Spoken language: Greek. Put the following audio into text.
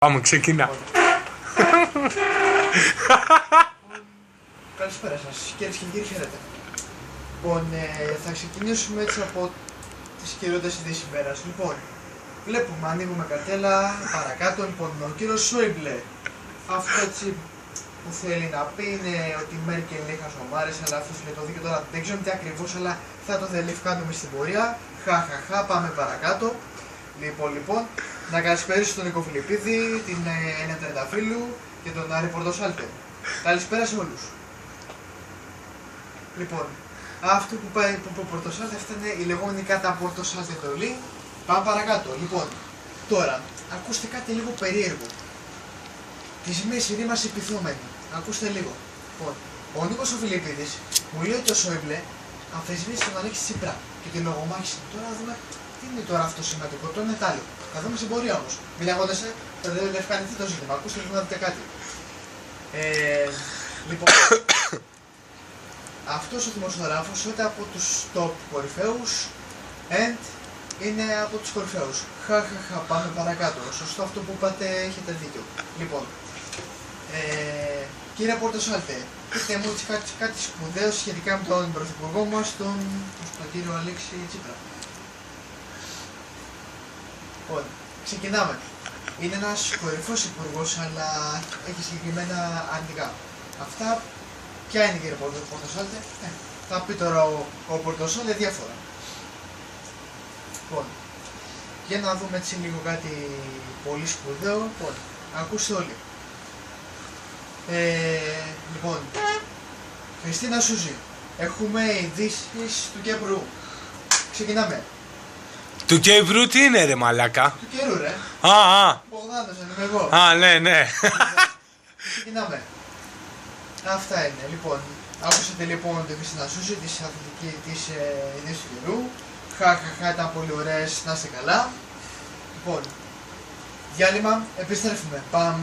Πάμε, ξεκινά. Καλησπέρα σας, κυρίες και κύριοι, χαίρετε. Λοιπόν, θα ξεκινήσουμε έτσι από τις κυριότερες ειδήσεις ημέρας. Λοιπόν, βλέπουμε, ανοίγουμε καρτέλα, παρακάτω, λοιπόν, ο κύριος Σόιμπλε. Αυτό έτσι που θέλει να πει είναι ότι η Μέρκελ είναι χασομάρες, αλλά αυτός λέει το δίκαιο τώρα, δεν ξέρουμε τι ακριβώς, αλλά θα το διαλευκάνουμε στην πορεία. Χαχαχα, πάμε παρακάτω. Λοιπόν, να καλησπέρισω τον Νίκο Φιλιππίδη, την Έννα Τρενταφύλου και τον Άρη Πορτοσάλτε. Καλησπέρα σε όλους. Λοιπόν, αυτό που πάει από Πορτοσάλτε, αυτά είναι η λεγόμενη κατά Πορτοσάλτε εντολή. Πάμε παρακάτω. Λοιπόν, τώρα, ακούστε κάτι λίγο περίεργο. Της μέση ρήμας επιθόμενη. Ακούστε λίγο. Λοιπόν, ο Νίκος ο Φιλιππίδης μου λέει ότι ο Σόιμπλε αμφισβήτησε τον Αλέξη Τσίπρα και την λογομάχηση. Τώρα να δούμε τι είναι τώρα αυτό σημαντικό. Το είναι τάλιο. Θα δούμε στην πορεία όμως. Μην αγώνεσαι, θα διευκρινιστεί το ζήτημα. Ακούστε λίγο να δείτε κάτι. Λοιπόν, αυτός ο δημοσιογράφος είναι από τους top κορυφαίους and είναι από τους κορυφαίους. Χαχαχα, πάμε παρακάτω. Σωστό αυτό που είπατε, έχετε δίκιο. Λοιπόν, κύριε Πορτοσάλτε, πείτε μου κάτι σπουδαίο σχετικά με τον πρωθυπουργό μας, τον κύριο Αλέξη Τσίπρα. Λοιπόν, ξεκινάμε. Είναι ένας κορυφαίος υπουργός, αλλά έχει συγκεκριμένα αρνητικά. Αυτά, ποια είναι κύριε Πορτοσάλτε? Θα πει τώρα ο Πορτοσάλτε διάφορα. Λοιπόν, για να δούμε έτσι λίγο κάτι πολύ σπουδαίο. Λοιπόν, ακούστε όλοι. Λοιπόν, Χριστίνα Σούζη, έχουμε ειδήσεις του Κύπρου. Ξεκινάμε. Του Κύπρου τι είναι ρε μαλάκα? Του καιρού ρε. Μπογδάνος είμαι εγώ. Ναι. Ξεκινάμε. Αυτά είναι. Λοιπόν, άκουσατε λοιπόν τη Χριστίνα Σούζη, τη αθλητική της ειδήσεις του καιρού. Χαχαχα, ήταν πολύ ωραίες, να είστε καλά. Λοιπόν, διάλειμμα, επιστρέφουμε. Παμ.